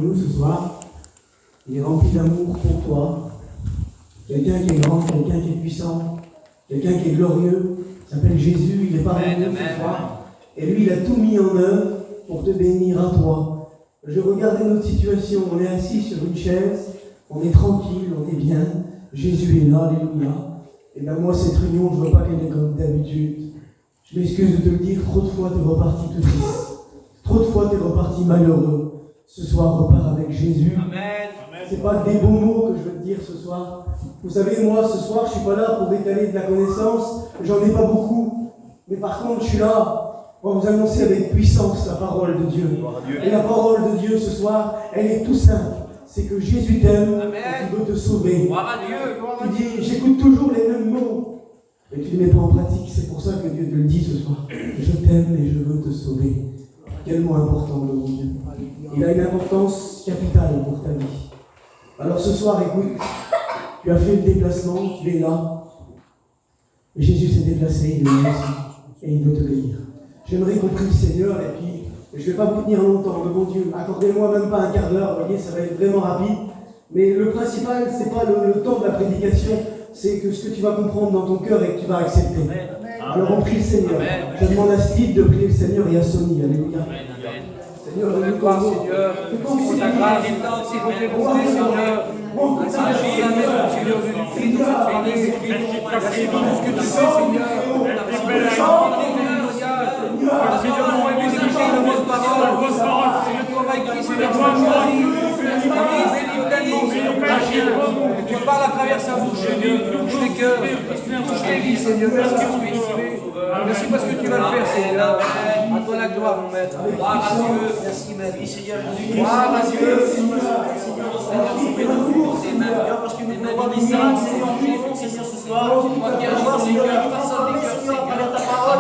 nous ce soir. Il est rempli d'amour pour toi. Quelqu'un qui est grand, quelqu'un qui est puissant, quelqu'un qui est glorieux. Il s'appelle Jésus, il est parmi nous ce soir. Et lui, il a tout mis en œuvre pour te bénir à toi. Je regardais notre situation, on est assis sur une chaise, on est tranquille, on est bien. Jésus est là, alléluia. Et bien moi, cette réunion, je ne veux pas qu'elle est comme d'habitude. Je m'excuse de te le dire, trop de fois, tu es reparti tout triste. Trop de fois, tu es reparti malheureux. Ce soir, repars avec Jésus. Amen. Ce n'est pas des beaux mots que je veux te dire ce soir. Vous savez, moi, ce soir, je ne suis pas là pour étaler de la connaissance. J'en ai pas beaucoup. Mais par contre, je suis là pour vous annoncer avec puissance la parole de Dieu. Et la parole de Dieu ce soir, elle est tout simple. C'est que Jésus t'aime et qu'il veut te sauver. Tu dis, j'écoute toujours les mêmes mots. Mais tu ne les mets pas en pratique. C'est pour ça que Dieu te le dit ce soir. Je t'aime et je veux te sauver. Quel mot important, le bon Dieu. Il a une importance capitale pour ta vie. Alors ce soir, écoute, tu as fait le déplacement, tu es là. Jésus s'est déplacé, il est là aussi, et il veut te bénir. J'aimerais qu'on prie le Seigneur, et puis je ne vais pas vous tenir longtemps, le bon Dieu. Accordez-moi même pas un quart d'heure, vous voyez, ça va être vraiment rapide. Mais le principal, ce n'est pas le temps de la prédication, c'est que ce que tu vas comprendre dans ton cœur et que tu vas accepter. Alors on prie le Seigneur. Je demande à Steve de prier le Seigneur et à Sonny, alléluia. Seigneur, Seigneur, c'est ta grâce, c'est pour tes bontés, Seigneur. Agis dans la maison, Seigneur, de Christ, dans cette famille. Merci pour tout ce que tu fais, Seigneur. Seigneur, nous avons exécuté de votre parole. Seigneur, tu m'as écrit, Seigneur, tu parles à travers sa bouche, Seigneur. Tu touches les cœurs, tu touches les vies, Seigneur. Merci pour ce que tu fais. Merci parce que tu vas le faire, Seigneur. À toi la gloire, mon maître. Gloire à Dieu. Merci, maître. Gloire à Dieu. Seigneur, parce que nous pouvons des miracles, Seigneur, ce soir. Toi qui agis, Seigneur, façonne les cœurs, Seigneur, à travers ta parole,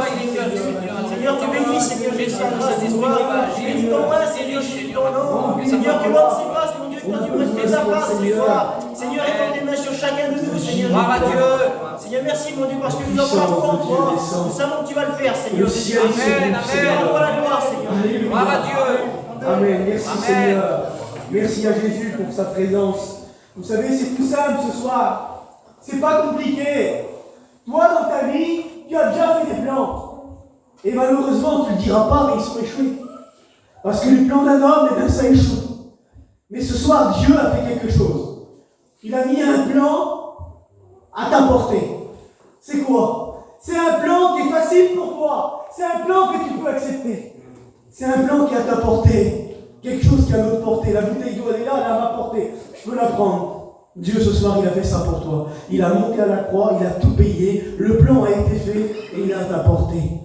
Seigneur, tu bénis, Seigneur, Jésus, ce soir. Bénis ton nom, Seigneur, Jésus, ton nom. Seigneur, que l'homme s'efface, mon Dieu, que tu prennes ta place ce soir. Seigneur, étends tes mains sur chacun de nous, Seigneur. Gloire à Dieu. Seigneur, merci, mon Dieu, parce que nous avons la foi en toi. Nous savons que tu vas le faire, Seigneur. Amen, amen. À toi la gloire, Seigneur. Gloire à Dieu. Amen. Merci, Seigneur. Merci à Jésus pour sa présence. Vous savez, c'est tout simple ce soir. C'est pas compliqué. Toi, dans ta vie, tu as déjà fait des plans. Et malheureusement, tu ne le diras pas, mais ils sont échoués. Parce que les plans d'un homme, eh bien, ça échoue. Mais ce soir, Dieu a fait quelque chose. Il a mis un plan à ta portée. C'est quoi? C'est un plan qui est facile pour toi. C'est un plan que tu peux accepter. C'est un plan qui est à ta portée. Quelque chose qui est à notre portée. La bouteille d'eau, elle est là, elle est à ma portée. Je peux la prendre. Dieu, ce soir, il a fait ça pour toi. Il a monté à la croix, il a tout payé. Le plan a été fait et il est à ta portée.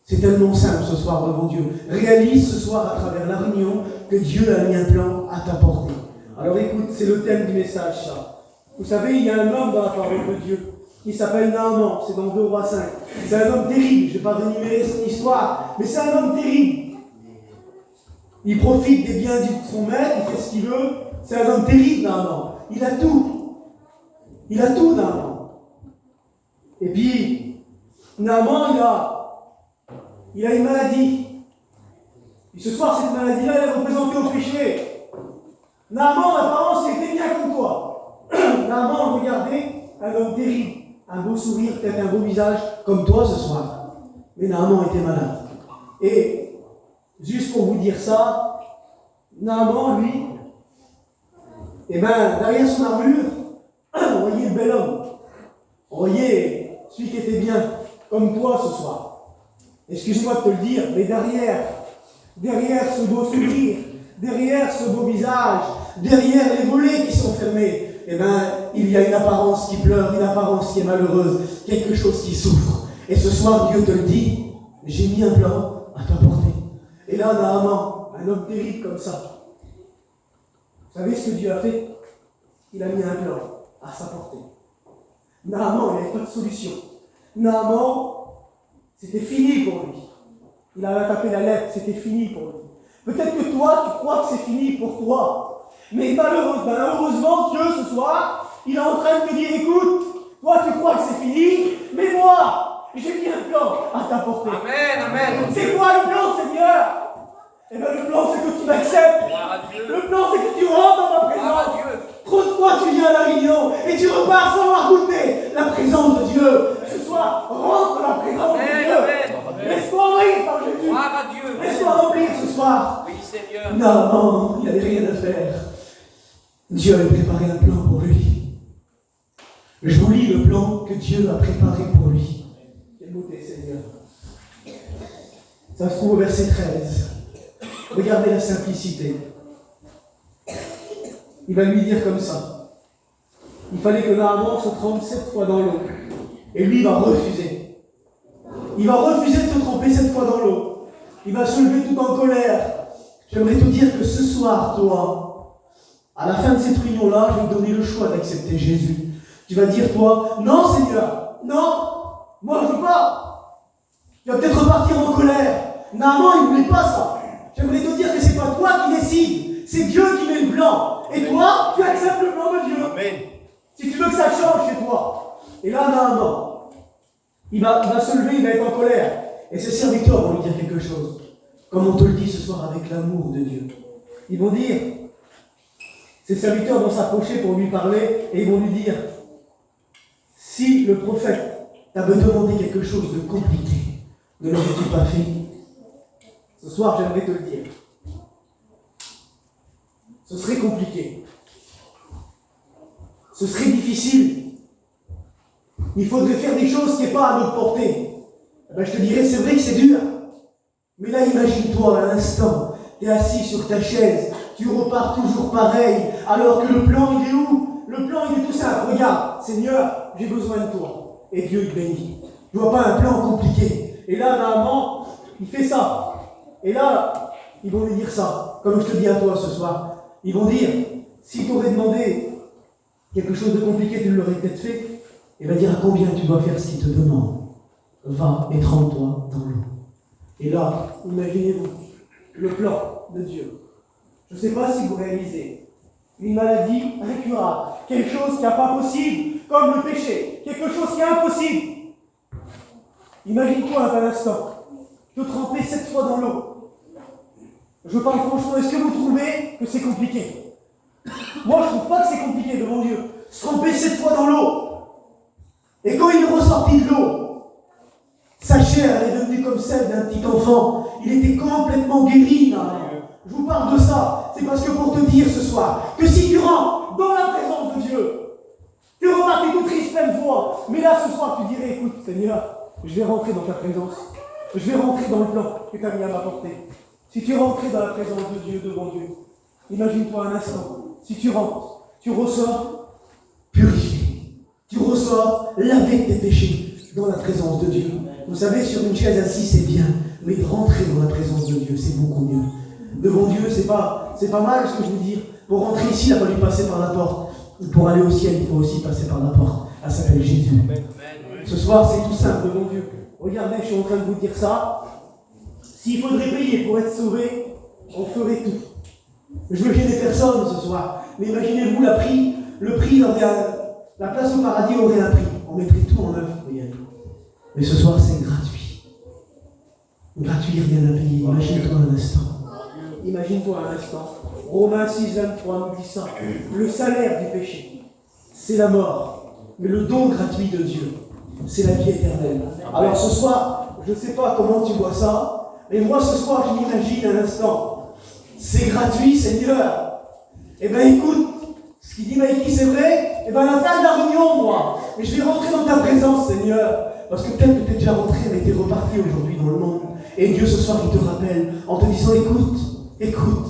C'est tellement simple ce soir devant Dieu. Réalise ce soir à travers la réunion que Dieu a mis un plan à ta portée. Alors écoute, c'est le thème du message, ça. Vous savez, il y a un homme dans la parole de Dieu qui s'appelle Naaman, c'est dans 2 Rois 5. C'est un homme terrible, je ne vais pas rénumérer son histoire, mais c'est un homme terrible. Il profite des biens de son maître, il fait ce qu'il veut. C'est un homme terrible, Naaman. Il a tout. Il a tout, Naaman. Et puis, Naaman, il a une maladie. Et ce soir, cette maladie-là, elle est représentée au péché. Naaman, en apparence, il était bien comme toi. Naaman, regardez, un homme terrible. Un beau sourire, peut-être un beau visage, comme toi ce soir. Mais Naaman était malade. Et, juste pour vous dire ça, Naaman, lui, eh bien, derrière son armure, on voyait le bel homme. On voyait celui qui était bien, comme toi ce soir. Excuse-moi de te le dire, mais derrière ce beau sourire, derrière ce beau visage, derrière les volets qui sont fermés, eh bien, il y a une apparence qui pleure, une apparence qui est malheureuse, quelque chose qui souffre. Et ce soir, Dieu te le dit, j'ai mis un plan à ta portée. Et là, Naaman, un homme terrible comme ça. Vous savez ce que Dieu a fait? Il a mis un plan à sa portée. Naaman, il n'avait pas de solution. Naaman, c'était fini pour lui. Il avait tapé la lettre, c'était fini pour lui. Peut-être que toi, tu crois que c'est fini pour toi. Mais malheureusement, Dieu, ce soir, il est en train de te dire, écoute, toi, tu crois que c'est fini, mais moi, j'ai mis un plan à ta portée. Amen, amen. C'est quoi le plan, Seigneur? Eh bien, le plan, c'est que tu m'acceptes. Le tu repars sans avoir goûté la présence de Dieu. Ce soir, rentre dans la présence de Dieu. Laisse-toi envahir par Jésus. Laisse-toi remplir ce soir. Oui, Seigneur. Non, il n'y avait rien à faire. Dieu avait préparé un plan pour lui. Je vous lis le plan que Dieu a préparé pour lui. Quelle beauté, Seigneur. Ça se trouve au verset 13. Regardez la simplicité. Il va lui dire comme ça. Il fallait que Naaman se trempe 7 fois dans l'eau. Et lui, il va refuser. Il va refuser de se tremper 7 fois dans l'eau. Il va se lever tout en colère. J'aimerais te dire que ce soir, toi, à la fin de cette réunion-là, je vais te donner le choix d'accepter Jésus. Tu vas dire, toi, non Seigneur, non, moi je ne veux pas. Tu vas peut-être repartir en colère. Naaman, il ne voulait pas ça. J'aimerais te dire que ce n'est pas toi qui décides, c'est Dieu qui met le plan. Et toi, tu acceptes le plan de Dieu. Amen. Si tu veux que ça change chez toi. Et là, Naaman, il va se lever, il va être en colère. Et ses serviteurs vont lui dire quelque chose. Comme on te le dit ce soir avec l'amour de Dieu. Ils vont dire, ses serviteurs vont s'approcher pour lui parler et ils vont lui dire, si le prophète t'avait demandé quelque chose de compliqué, ne l'aurais-tu pas fait? Ce soir, j'aimerais te le dire. Ce serait compliqué. Ce serait difficile. Il faudrait faire des choses qui n'est pas à notre portée. Eh ben, je te dirais, c'est vrai que c'est dur. Mais là, imagine-toi, à l'instant, tu es assis sur ta chaise, tu repars toujours pareil, alors que le plan, il est où? Le plan, il est tout simple. Regarde, Seigneur, j'ai besoin de toi. Et Dieu, il bénit. Je vois pas un plan compliqué. Et là, Naaman, il fait ça. Et là, ils vont lui dire ça, comme je te dis à toi ce soir. Ils vont dire, si tu aurais demandé quelque chose de compliqué, tu l'aurais peut-être fait. Il va dire à combien tu dois faire ce qu'il te demande. Va et trempe-toi dans l'eau. Et là, imaginez-vous, le plan de Dieu. Je ne sais pas si vous réalisez. Une maladie incurable, quelque chose qui n'est pas possible, comme le péché, quelque chose qui est impossible. Imagine-toi un instant, te tremper 7 fois dans l'eau. Je parle franchement, est-ce que vous trouvez que c'est compliqué? Moi, je ne trouve pas que c'est compliqué devant Dieu. Se tremper 7 fois dans l'eau. Et quand il est ressorti de l'eau, sa chair elle est devenue comme celle d'un petit enfant. Il était complètement guéri. Je vous parle de ça. C'est parce que pour te dire ce soir que si tu rentres dans la présence de Dieu, tu es reparti tout triste plein de fois. Mais là, ce soir, tu dirais, écoute, Seigneur, je vais rentrer dans ta présence. Je vais rentrer dans le plan que tu as mis à ma portée. Si tu es rentré dans la présence de Dieu, devant Dieu, imagine-toi un instant. Si tu rentres, tu ressors purifié. Tu ressors lavé de tes péchés dans la présence de Dieu. Vous savez, sur une chaise assise, c'est bien. Mais de rentrer dans la présence de Dieu, c'est beaucoup mieux. Devant Dieu, c'est pas mal ce que je veux dire. Pour rentrer ici, il a fallu passer par la porte. Pour aller au ciel, il faut aussi passer par la porte. Elle s'appelle Jésus. Ce soir, c'est tout simple devant Dieu. Regardez, je suis en train de vous dire ça. S'il faudrait payer pour être sauvé, on ferait tout. Je veux gêner personne ce soir. Mais imaginez-vous le prix la place au paradis aurait un prix. On mettrait tout en œuvre pour y aller. Mais ce soir, c'est gratuit. Gratuit, rien à payer. Imagine-toi un instant. Imagine-toi un instant. Romains 6, 23 nous dit ça. Le salaire du péché, c'est la mort. Mais le don gratuit de Dieu, c'est la vie éternelle. Alors ce soir, je ne sais pas comment tu vois ça, mais moi ce soir, je m'imagine un instant. C'est gratuit, Seigneur. Eh bien écoute, ce qu'il dit Maïki, c'est vrai. Eh bien à la fin de la réunion, moi, mais je vais rentrer dans ta présence, Seigneur. Parce que peut-être que tu es déjà rentré, mais tu es reparti aujourd'hui dans le monde. Et Dieu ce soir, il te rappelle en te disant, écoute,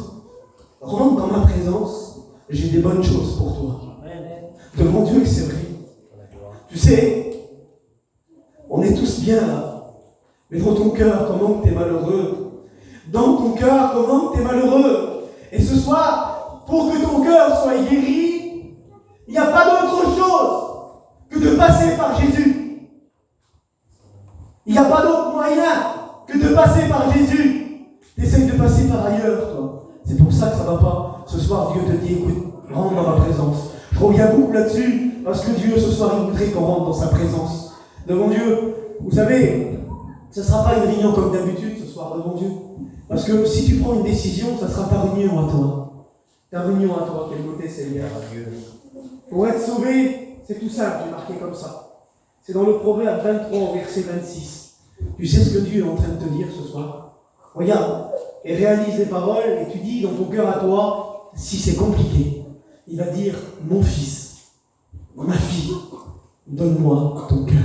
rentre dans ma présence, j'ai des bonnes choses pour toi. Devant Dieu, c'est vrai. Tu sais, on est tous bien là. Mais dans ton cœur, comment tu es malheureux? Dans ton cœur, comment tu es malheureux? Et ce soir, pour que ton cœur soit guéri, il n'y a pas d'autre chose que de passer par Jésus. Il n'y a pas d'autre moyen que de passer par Jésus. Tu essayes de passer par ailleurs, toi. C'est pour ça que ça ne va pas. Ce soir, Dieu te dit, écoute, rentre dans ma présence. Je reviens beaucoup là-dessus, parce que Dieu, ce soir, il voudrait qu'on rentre dans sa présence. Devant Dieu, vous savez, ce ne sera pas une réunion comme d'habitude ce soir devant Dieu. Parce que si tu prends une décision, ça sera ta réunion à toi. Ta réunion à toi, quelle beauté, Seigneur. Pour être sauvé, C'est tout simple, j'ai marqué comme ça. C'est dans le Proverbe 23 au verset 26. Tu sais ce que Dieu est en train de te dire ce soir? Regarde, et réalise les paroles, et tu dis dans ton cœur à toi, si c'est compliqué, il va dire, mon fils, ma fille, donne-moi ton cœur.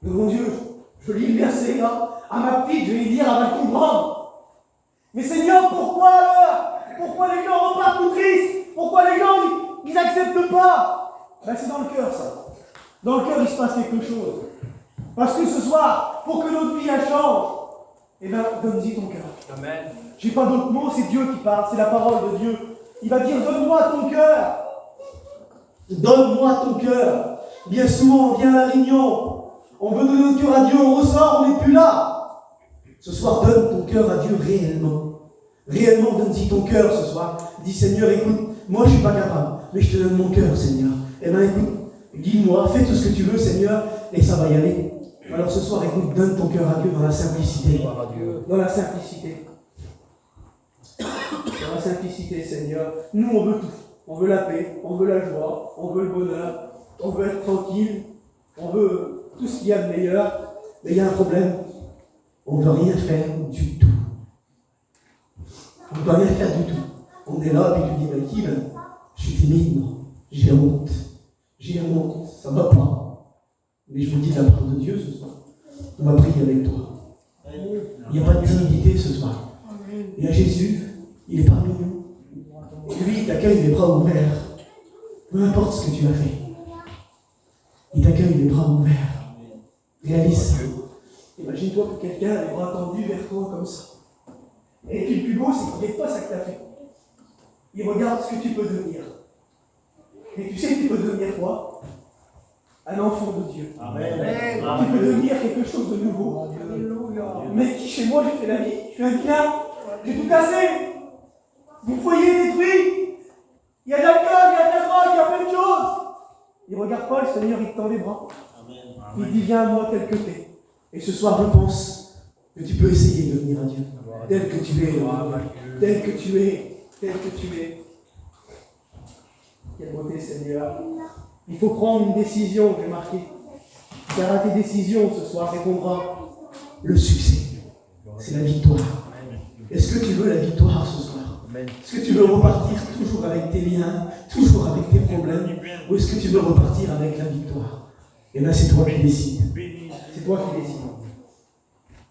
Mais mon Dieu, je lis le verset là, à ma petite, je vais lui dire, elle va comprendre. Mais Seigneur, pourquoi alors? Pourquoi les gens repartent tout tristes? Pourquoi les gens, ils n'acceptent pas? Ben, c'est dans le cœur ça. Dans le cœur, il se passe quelque chose. Parce que ce soir, pour que notre vie elle change, eh bien, donne-y ton cœur. Amen. J'ai pas d'autres mots, c'est Dieu qui parle, c'est la parole de Dieu. Il va dire, donne-moi ton cœur. Donne-moi ton cœur. Bien souvent, on vient à la réunion, on veut donner notre cœur à Dieu, on ressort, on n'est plus là. Ce soir, donne ton cœur à Dieu réellement. Réellement, donne-y ton cœur ce soir. Dis, Seigneur, écoute, moi je ne suis pas capable, mais je te donne mon cœur, Seigneur. Eh bien, écoute, dis-moi, fais tout ce que tu veux, Seigneur, et ça va y aller. Alors ce soir, écoute, donne ton cœur à Dieu dans la simplicité. Dans la simplicité. Dans la simplicité, Seigneur. Nous, on veut tout. On veut la paix, on veut la joie, on veut le bonheur, on veut être tranquille, on veut tout ce qu'il y a de meilleur. Mais il y a un problème. On ne veut rien faire du tout. On ne peut rien faire du tout. On est là, et tu dis, mais qui, je suis timide, non. J'ai honte. J'ai honte, ça ne va pas. Mais je vous dis de la part de Dieu ce soir. On va prier avec toi. Il n'y a pas de timidité ce soir. Il y a Jésus, il est parmi nous. Et lui, il t'accueille les bras ouverts. Peu importe ce que tu as fait. Il t'accueille les bras ouverts. Réalise ça. Imagine-toi que quelqu'un a les bras tendus vers toi comme ça. Et puis le plus beau, c'est qu'il ne regarde pas ça que tu as fait. Il regarde ce que tu peux devenir. Et tu sais que tu peux devenir quoi? Un enfant de Dieu. Amen. Tu peux devenir quelque chose de nouveau. Mais qui chez moi, j'ai fait la vie. Je suis un vilain. J'ai tout cassé. Mon foyer est détruit. Il y a de l'alcool, il y a de la drogue, il y a plein de choses. Il ne regarde pas, le Seigneur, il te tend les bras. Il dit, viens à moi tel que tu es. Et ce soir, je pense que tu peux essayer de venir à Dieu. Tel que tu es. Tel que tu es. Tel que tu es. Quelle beauté, Seigneur. Il faut prendre une décision, j'ai marqué. Car à tes décisions ce soir répondra le succès. C'est la victoire. Est-ce que tu veux la victoire ce soir? Est-ce que tu veux repartir toujours avec tes liens, toujours avec tes problèmes? Ou est-ce que tu veux repartir avec la victoire? Et là, c'est toi qui décides. C'est toi qui décides.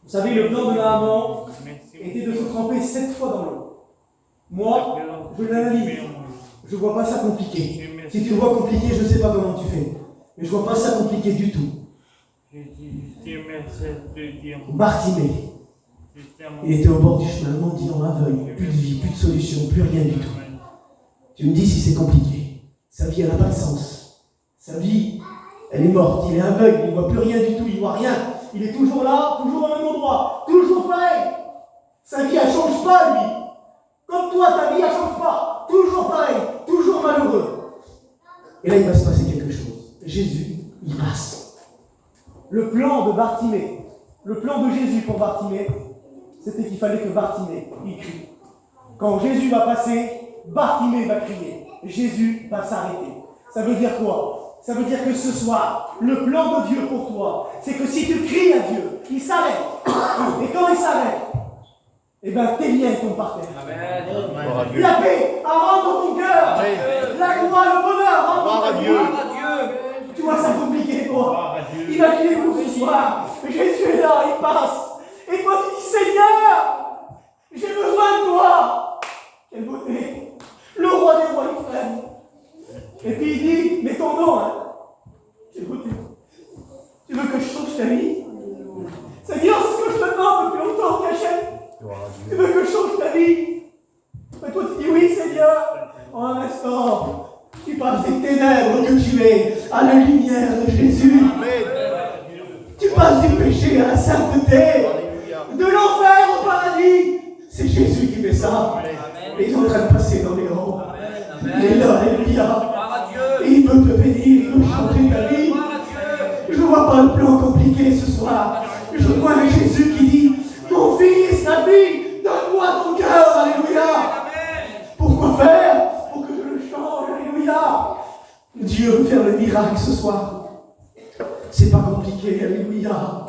Vous savez, le plan de Naaman était de se tremper 7 fois dans l'eau. Moi, je l'analyse. Je ne vois pas ça compliqué. Si tu le vois compliqué, je ne sais pas comment tu fais. Mais je ne vois pas ça compliqué du tout. Bartimée. Il était au bord du chemin, mendiant, aveugle, plus de vie, plus de solution, plus rien du tout. Tu me dis si c'est compliqué. Sa vie, elle n'a pas de sens. Sa vie, elle est morte. Il est aveugle, il ne voit plus rien du tout, il ne voit rien. Il est toujours là, toujours au même endroit, toujours pareil. Sa vie, elle ne change pas, lui. Comme toi, ta vie, elle ne change pas. Toujours pareil, toujours malheureux. Et là, il va se passer quelque chose. Jésus, il passe. Le plan de Bartimée, le plan de Jésus pour Bartimée, c'était qu'il fallait que Bartimée, il crie. Quand Jésus va passer, Bartimée va crier. Jésus va s'arrêter. Ça veut dire quoi? Ça veut dire que ce soir, le plan de Dieu pour toi, c'est que si tu cries à Dieu, il s'arrête. Et quand il s'arrête, eh bien, tes liens tombent par terre. Amen. La paix rentre dans ton cœur. La joie, le bonheur rentre dans ton cœur. Tu vois, ça compliqué, toi. Imaginez-vous ce soir, Jésus est là, il passe. Et toi, tu dis, Seigneur, j'ai besoin de toi. Quelle beauté. Le roi des rois, il freine. Et puis il dit, mais ton nom, hein. Quelle beauté. Tu veux que je change ta vie? Seigneur, c'est ce que je te demande depuis longtemps, cachette. Tu veux que je change ta vie? Mais toi tu dis oui, Seigneur. En un instant, tu passes des ténèbres que tu es à la lumière de Jésus. Tu passes du péché à la sainteté, de l'enfer au paradis. C'est Jésus qui fait ça. Et il est en train de passer dans les rangs. Il est là, alléluia. Et il veut te bénir, il veut changer ta vie. Je ne vois pas le plan compliqué ce soir. Je vois un Jésus qui dit, mon fils, ta fille, donne-moi ton cœur, alléluia. Pourquoi faire? Pour que je le change, alléluia. Dieu veut faire le miracle ce soir. C'est pas compliqué, alléluia.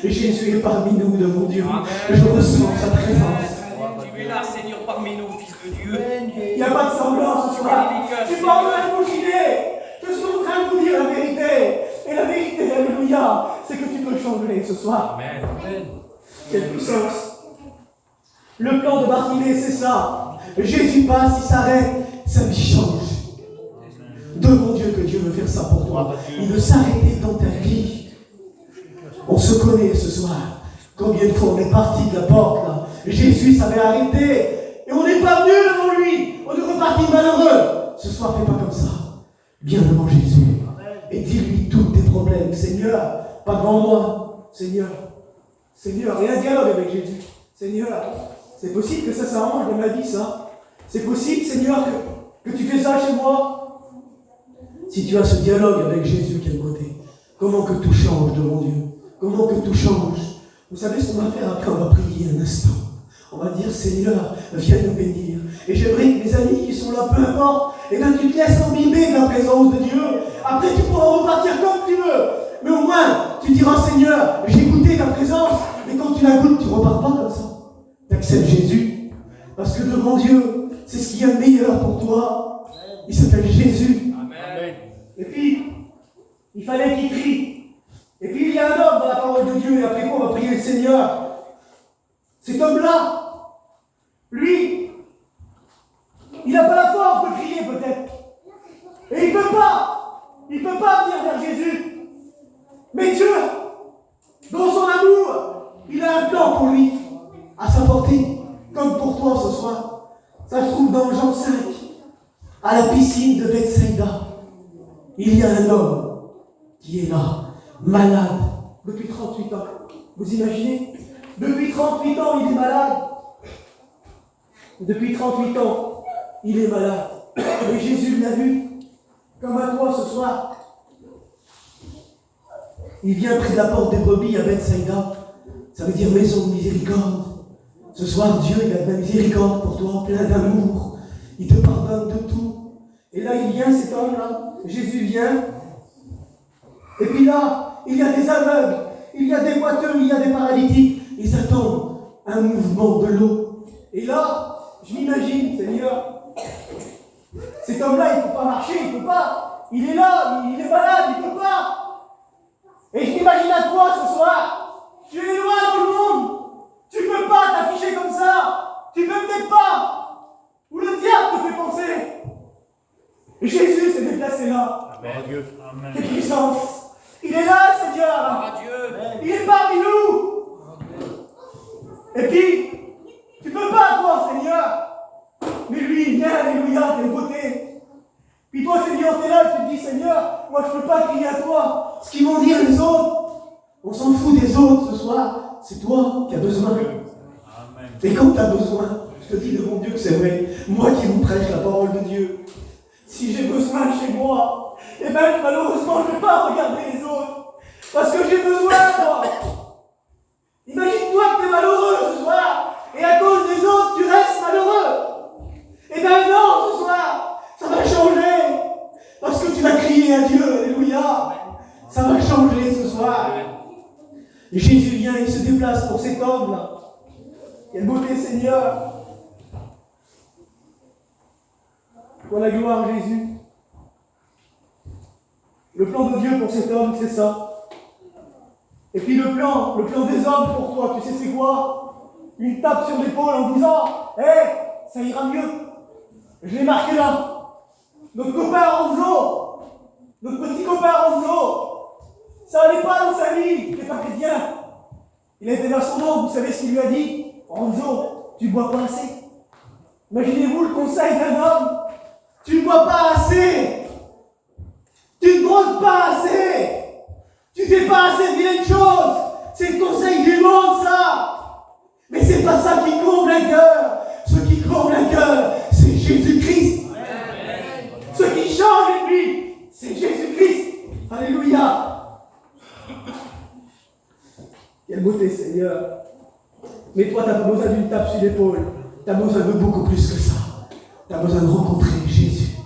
Et Jésus est parmi nous, de mon Dieu. Je ressens sa présence. Tu es là, Seigneur, parmi nous, Fils de Dieu. Il n'y a pas de semblant ce soir. Je ne suis pas en train de vous giler. Je suis en train de vous dire la vérité. Et la vérité, alléluia, c'est que tu peux changer ce soir. Amen. Quelle puissance. Le plan de Bartimée, c'est ça. Jésus passe, il s'arrête, sa vie change. Demande Dieu que Dieu veut faire ça pour toi. Il veut s'arrêter dans ta vie. On se connaît ce soir. Combien de fois on est parti de la porte là. Jésus s'avait arrêté. Et on n'est pas venu devant lui. On est reparti malheureux. Ce soir, fais pas comme ça. Viens devant Jésus. Et dis-lui tous tes problèmes. Seigneur, pas devant moi. Seigneur. Seigneur, et un dialogue avec Jésus. Seigneur, c'est possible que ça s'arrange dans ma vie, ça. C'est possible, Seigneur, que tu fais ça chez moi. Si tu as ce dialogue avec Jésus, quel côté. Comment que tout change devant Dieu. Comment que tout change. Vous savez ce qu'on va faire après? On va prier un instant. On va dire, Seigneur, viens nous bénir. Et j'aimerais que mes amis qui sont là, peu importe, et bien tu te laisses embiber de la présence de Dieu. Après, tu pourras repartir comme tu veux. Mais au moins, tu diras, Seigneur, j'ai goûté ta présence. Mais quand tu la goûtes, tu ne repars pas comme ça. Tu acceptes Jésus. Parce que devant Dieu, c'est ce qu'il y a de meilleur pour toi. Il s'appelle Jésus. Amen. Et puis, il fallait qu'il crie. Et puis, il y a un homme dans la parole de Dieu. Et après quoi, on va prier le Seigneur. Cet homme-là, lui, il n'a pas la force de crier peut-être. Et il ne peut pas. Il ne peut pas venir vers Jésus. Mais Dieu, dans son amour, il a un plan pour lui, à sa portée, comme pour toi ce soir. Ça se trouve dans Jean 5, à la piscine de Bethsaïda. Il y a un homme qui est là, malade, depuis 38 ans. Vous imaginez? Depuis 38 ans, il est malade. Depuis 38 ans, il est malade. Et Jésus l'a vu, comme à toi ce soir. Il vient près de la porte des brebis à Bethsaïda. Ça veut dire maison de miséricorde. Ce soir, Dieu, il a de la miséricorde pour toi, plein d'amour. Il te pardonne de tout. Et là, il vient, cet homme-là. Jésus vient. Et puis là, il y a des aveugles, il y a des boiteux, il y a des paralytiques. Ils attendent un mouvement de l'eau. Et là, je m'imagine, Seigneur, cet homme-là, il ne peut pas marcher, il ne peut pas. Il est là, il est malade, il ne peut pas. Et je m'imagine à toi ce soir. Tu es loin dans le monde. Tu ne peux pas t'afficher comme ça. Tu ne peux peut-être pas. Ou le diable te fait penser. Et Jésus s'est déplacé là. Amen. Quelle puissance. Il est là, Seigneur. Il est parmi nous. Et puis, tu ne peux pas, toi, Seigneur. Mais lui, il vient, alléluia, quelle beauté. Puis toi, Seigneur, tu es là, tu te dis, Seigneur, moi, je ne peux pas crier à toi. Ce qu'ils vont dire les autres, on s'en fout des autres ce soir. C'est toi qui as besoin. Amen. Et quand tu as besoin, je te dis devant Dieu que c'est vrai. Moi qui vous prêche la parole de Dieu, si j'ai besoin chez moi, eh bien, malheureusement, je ne vais pas regarder les autres. Parce que j'ai besoin, moi. Imagine-toi que tu es malheureux ce soir, et à cause des autres, tu restes malheureux. Eh bien non, ce soir, ça va changer. Parce que tu vas crier à Dieu, alléluia. Ça va changer ce soir. Et Jésus vient, il se déplace pour cet homme-là. Quelle beauté, Seigneur. Pour la gloire, Jésus. Le plan de Dieu pour cet homme, c'est ça. Et puis le plan des hommes pour toi, tu sais c'est quoi? Une tape sur l'épaule en disant, hé, ça ira mieux. Je l'ai marqué là. Notre copain Renzo, notre petit copain Renzo, ça n'allait pas dans sa vie, il n'était pas chrétien. Il était dans son nom, vous savez ce qu'il lui a dit? Renzo, tu ne bois pas assez. Imaginez-vous le conseil d'un homme. Tu ne bois pas assez. Tu ne drogues pas assez. Tu ne fais pas assez de vilaines choses. C'est le conseil du monde, ça. Mais c'est pas ça qui comble un cœur. Ce qui comble un cœur, c'est Jésus-Christ. Amen. Ce qui change une vie, c'est Jésus-Christ. Alléluia. Quelle beauté, Seigneur. Mais toi, tu n'as pas besoin d'une tape sur l'épaule. Tu as besoin de beaucoup plus que ça. Tu as besoin de rencontrer Jésus.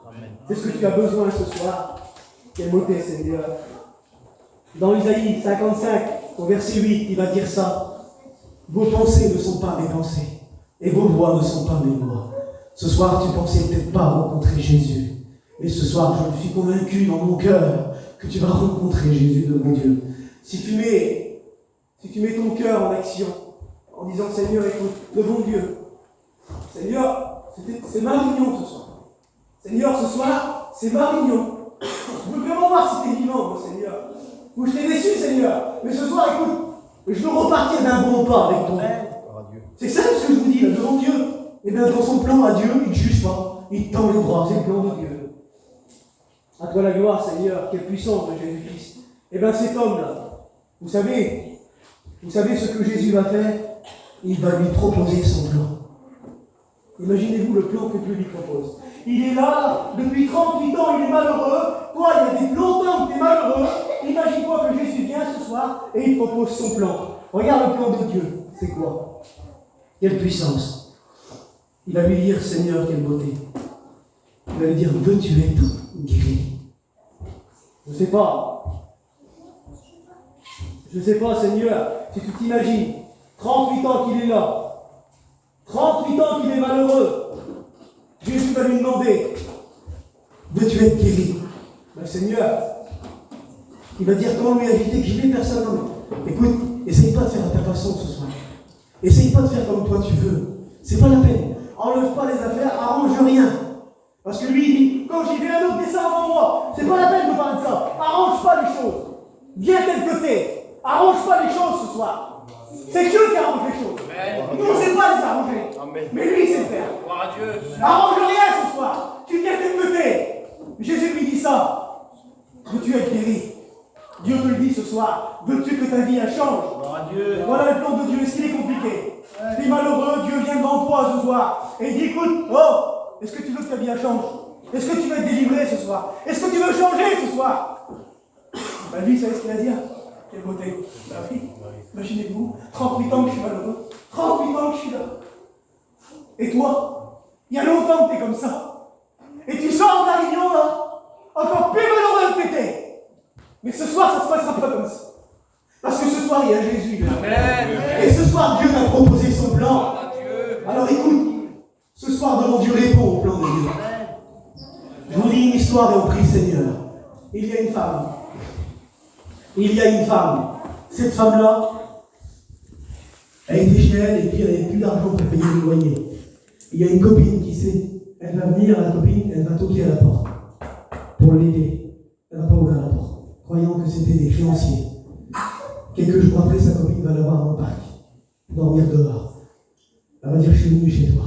Amen. Qu'est-ce que tu as besoin ce soir? Quel mot t'es, Seigneur? Dans Isaïe 55, au verset 8, il va dire ça. Vos pensées ne sont pas mes pensées, et vos voix ne sont pas mes voix. Ce soir, tu pensais peut-être pas rencontrer Jésus. Mais ce soir, je suis convaincu dans mon cœur que tu vas rencontrer Jésus de mon Dieu. Si tu mets ton cœur en action, en disant Seigneur, écoute, le bon Dieu, Seigneur, c'est ma réunion ce soir. Seigneur, ce soir, c'est ma réunion. Je veux vraiment voir si tu es vivant, mon Seigneur. Ou je t'ai déçu, Seigneur. Mais ce soir, écoute, je veux repartir d'un bon pas avec toi. C'est ça ce que je vous dis, là, devant Dieu. Et bien, dans son plan à Dieu, il ne juge pas. Il tend les bras, c'est le plan de Dieu. À toi la gloire, Seigneur, quelle puissance de Jésus-Christ. Et bien, cet homme-là, vous savez ce que Jésus va faire? Il va lui proposer son plan. Imaginez-vous le plan que Dieu lui propose. Il est là, depuis 38 ans, il est malheureux. Toi, il y a des longtemps que tu es malheureux. Imagine-toi que Jésus vient ce soir et il propose son plan. Regarde le plan de Dieu. C'est quoi? Quelle puissance. Il va lui dire, Seigneur, quelle beauté. Il va lui dire, veux-tu être guéri? Je ne sais pas. Je ne sais pas, Seigneur, si tu t'imagines, 38 ans qu'il est là, 38 ans qu'il est malheureux, Jésus va lui demander, veux-tu être guéri? Ben, Seigneur, il va dire, comment lui agiter que j'y vais personne. Écoute, essaye pas de faire à ta façon ce soir. Essaye pas de faire comme toi tu veux. C'est pas la peine. Enlève pas les affaires, arrange rien. Parce que lui, il dit, quand j'y vais un autre dessin avant moi, c'est pas la peine de parler de ça. Arrange pas les choses. Viens tel que t'es. Arrange pas les choses ce soir. C'est Dieu qui arrange les choses. Nous, on ne sait pas les arranger. Amen. Mais lui, il sait le faire. Gloire à Dieu. Arrange rien ce soir. Tu viens tel que t'es. Jésus lui dit ça. Veux-tu être guéri? Dieu te le dit ce soir. Veux-tu que ta vie elle change? Gloire à Dieu. Voilà le plan de Dieu. Est-ce qu'il est compliqué? Tu es malheureux, Dieu vient devant toi ce soir et il dit, écoute, oh, est-ce que tu veux que ta vie change? Est-ce que tu veux être délivré ce soir? Est-ce que tu veux changer ce soir? Ben lui, vous savez ce qu'il a dit? Quelle beauté. Ben oui, imaginez-vous, 38 ans que je suis malheureux, 38 ans que je suis là. Et toi, il y a longtemps que tu es comme ça. Et tu sors de la réunion là, encore plus malheureux que tu étais. Mais ce soir, ça ne se passera pas comme ça. Parce que ce soir, il y a Jésus. Amen. Et ce soir, Dieu m'a proposé son plan. Alors écoute, ce soir, devant Dieu, réponds au plan de Dieu. Je vous dis une histoire et on prie le Seigneur. Il y a une femme. Il y a une femme. Cette femme-là, elle était chez elle et puis elle n'avait plus d'argent pour payer le loyer. Il y a une copine qui sait. Elle va venir, la copine, elle va toquer à la porte pour l'aider. Elle ne va pas ouvrir la porte, croyant que c'était des créanciers. Quelques jours après, sa copine va la voir dans le parc, dormir dehors. Elle va dire, je suis venue chez toi.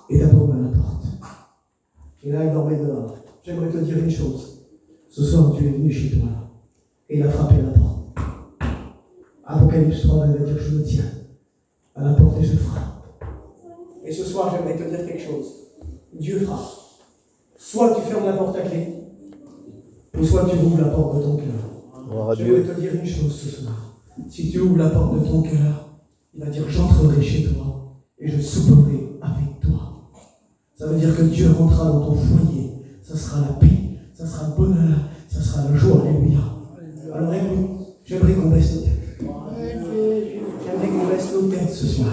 Et elle a pas ouvert la porte. Et là, elle dormait dehors. J'aimerais te dire une chose. Ce soir, tu es venu chez toi. Et il a frappé à la porte. Apocalypse 3, elle va dire, je me tiens à la porte et je frappe. Et ce soir, j'aimerais te dire quelque chose. Dieu frappe. Soit tu fermes la porte à clé, ou soit tu ouvres la porte de ton cœur. Je vais te dire une chose ce soir. Si tu ouvres la porte de ton cœur, il va dire j'entrerai chez toi et je souperai avec toi. Ça veut dire que Dieu rentrera dans ton foyer. Ça sera la paix, ça sera le bonheur, ça sera la joie. Alléluia. Alors écoute, j'aimerais qu'on baisse nos têtes. J'aimerais qu'on baisse nos têtes ce soir.